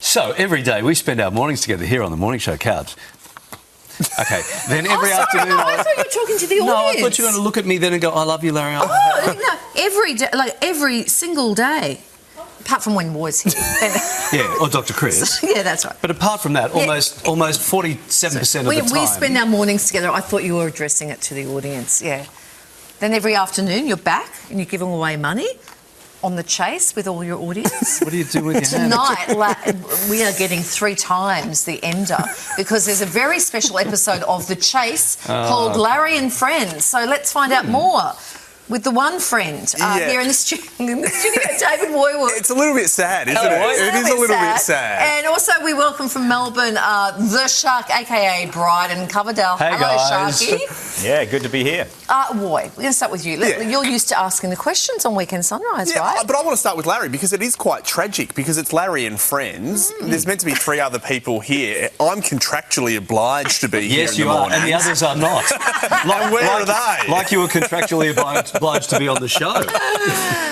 So every day we spend our mornings together here on the Morning Show couch. Okay, then every afternoon... I thought you were talking to the audience. No, I thought you were going to look at me then and go, I love you, Larry. No, every day, like every single day. Apart from when Woy's here. Yeah, or Dr. Chris. Yeah, that's right. But apart from that, almost 47% of the time... We spend our mornings together. I thought you were addressing it to the audience, yeah. Then every afternoon you're back and you're giving away money on the chase with all your audience. What do you do with your hands? Tonight, we are getting 3 times the Emdur because there's a very special episode of The Chase called Larry and Friends. So let's find out more with the one friend here in the studio, David Woy Woiwod. It's a little bit sad, isn't it? It is a little bit sad. And also we welcome from Melbourne, The Shark, a.k.a. Brydon Coverdale. Hey, hello, guys. Sharky. Yeah, good to be here. Woy, we're going to start with you. You're used to asking the questions on Weekend Sunrise, right? But I want to start with Larry because it is quite tragic because it's Larry and friends. There's meant to be 3 other people here. I'm contractually obliged to be here. Yes, you are, and the others are not. Where are they? Like you were contractually obliged to be on the show.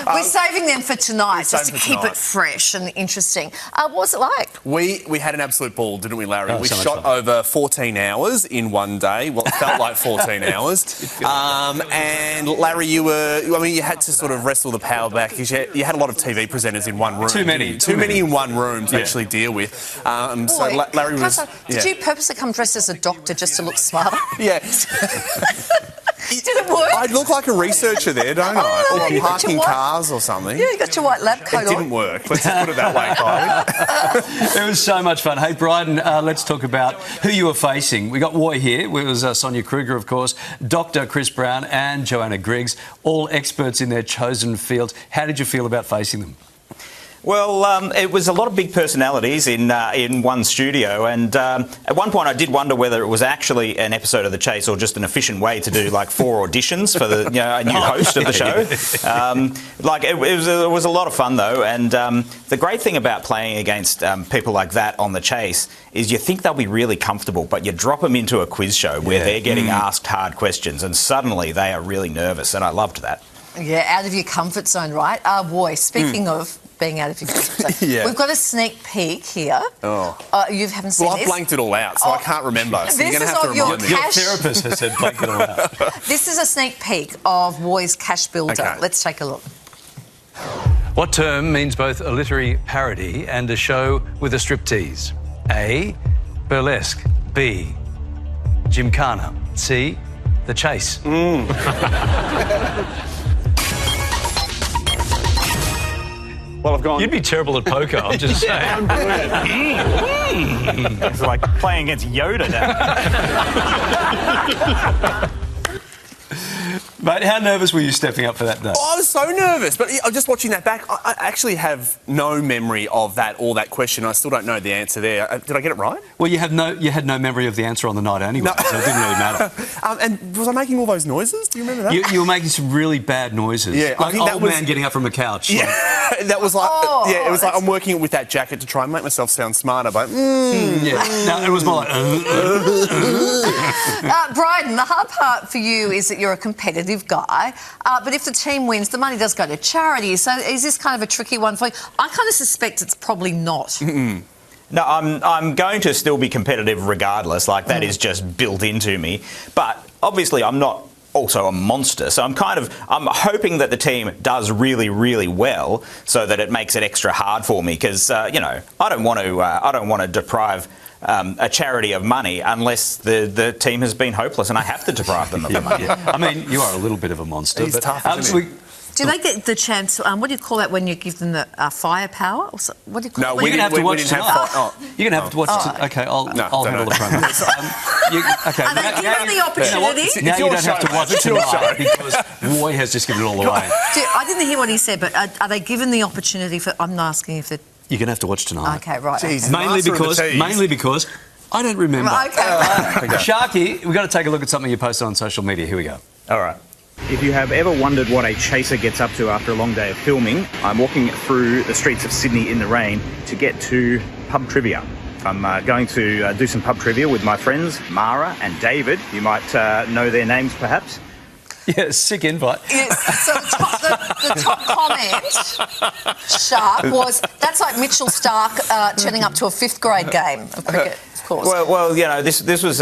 We're saving them for tonight just to keep it fresh and interesting. What was it like? We had an absolute ball, didn't we, Larry? Oh, we so much shot fun. over 14 hours in one day. Well, it felt like 14 hours. And Larry, you had to sort of wrestle the power back because you had a lot of TV presenters in one room. Too many in one room to actually deal with. So Larry was... Did you purposely come dressed as a doctor just to look smarter? Yeah. Did it work? I look like a researcher there, don't I? no, Or you got parking your cars or something. Yeah, you got your white lab coat It didn't work. Let's just put it that way, Kylie. It was so much fun. Hey, Brydon, let's talk about who you were facing. We got Woy here. It was Sonia Kruger, of course, Dr. Chris Brown and Joanna Griggs, all experts in their chosen fields. How did you feel about facing them? Well, it was a lot of big personalities in one studio, and at one point I did wonder whether it was actually an episode of The Chase or just an efficient way to do like 4 auditions for the new host of the show. It was a lot of fun though, and the great thing about playing against people like that on The Chase is you think they'll be really comfortable, but you drop them into a quiz show where they're getting asked hard questions, and suddenly they are really nervous, and I loved that. Yeah, out of your comfort zone, right? Woy, speaking of being out of your comfort zone, we've got a sneak peek here. You haven't seen this? Well, I've blanked it all out, so I can't remember. So you're going to have to remind me. Your therapist has said blank it all out. This is a sneak peek of Woy's Cash Builder. Okay. Let's take a look. What term means both a literary parody and a show with a striptease? A, burlesque. B, gymkhana. C, The Chase. Well, I've gone... You'd be terrible at poker, I'm just saying. It's like playing against Yoda now. Mate, how nervous were you stepping up for that day? Oh, I was so nervous, but I'm just watching that back. I actually have no memory of that question. I still don't know the answer there. Did I get it right? Well, you had no memory of the answer on the night anyway, so it didn't really matter. And was I making all those noises? Do you remember that? You were making some really bad noises. Yeah, like I think that old was... man getting up from a couch. Yeah, that was like... it was like I'm working with that jacket to try and make myself sound smarter, but... Yeah. No, it was more like... Brydon, the hard part for you is that you're a competitive guy, but if the team wins, the money does go to charity. So is this kind of a tricky one for you? I kind of suspect it's probably not. No, I'm going to still be competitive regardless. Like, that is just built into me. But obviously I'm not also a monster, so I'm hoping that the team does really, really well so that it makes it extra hard for me because, I don't want to deprive a charity of money unless the team has been hopeless and I have to deprive them of the money. I mean, you are a little bit of a monster. He's but tough, isn't he? Do they get the chance? What do you call that when you give them the firepower? Or so, what do you call No, it? You're going to have to watch didn't tonight. have You're going to have to watch tonight. OK, I'll handle the promo. Are they given the opportunity? Now you don't have to watch tonight because Woy has just given it all away. I didn't hear what he said, but are they given the opportunity for... I'm not asking if they're... You're going to have to watch tonight. OK, right. Jeez, Mainly because I don't remember. OK, right. Sharky, we've got to take a look at something you posted on social media. Here we go. All right. If you have ever wondered what a chaser gets up to after a long day of filming, I'm walking through the streets of Sydney in the rain to get to pub trivia. I'm going to do some pub trivia with my friends Mara and David. You might know their names perhaps. Yeah, sick invite. Yes. So the top comment, Shark, was that's like Mitchell Stark turning up to a 5th grade game of cricket. Of course. Well, you know, this was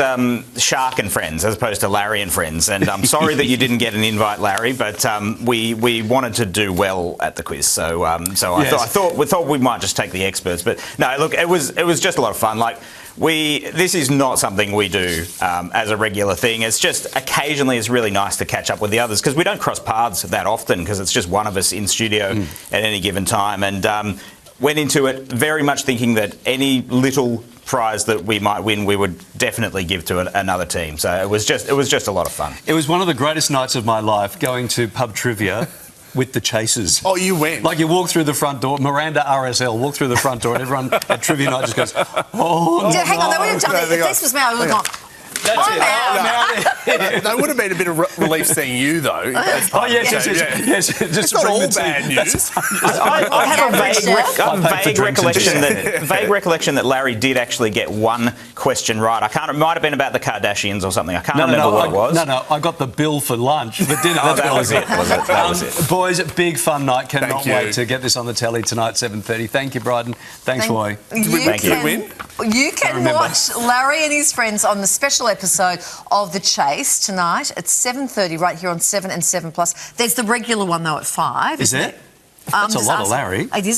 Shark and Friends as opposed to Larry and Friends, and I'm sorry that you didn't get an invite, Larry, but we wanted to do well at the quiz, so Yes. I thought we might just take the experts, but no, look, it was just a lot of fun. Like this is not something we do as a regular thing. It's just occasionally it's really nice to catch up with the others because we don't cross paths that often because it's just one of us in studio at any given time, and went into it very much thinking that any little prize that we might win, we would definitely give to another team. So it was just a lot of fun. It was one of the greatest nights of my life going to pub trivia with the chasers. Oh, you went? Like you walk through the front door, Miranda RSL walked through the front door and everyone at trivia night just goes, oh, no. Hang on, they would have done it. If this was me, I would have gone, That's I'm out. That would have been a bit of relief seeing you, though. Oh, yes. Just It's to not bring all the tea. bad news. I have a vague drinks recollection that Larry did actually get one question right. It might have been about the Kardashians or something. I can't remember what it was. No, I got the bill for lunch for dinner. Oh, that was it. That was it. Boys, big fun night. Cannot Thank you. wait to get this on the telly tonight, 7:30. Thank you, Brydon. Thanks, Woy. You can watch Larry and his friends on the special episode of The Chase tonight at 7:30 right here on 7 and 7 Plus. There's the regular one though at 5. Is there? That's a lot of Larry. It is.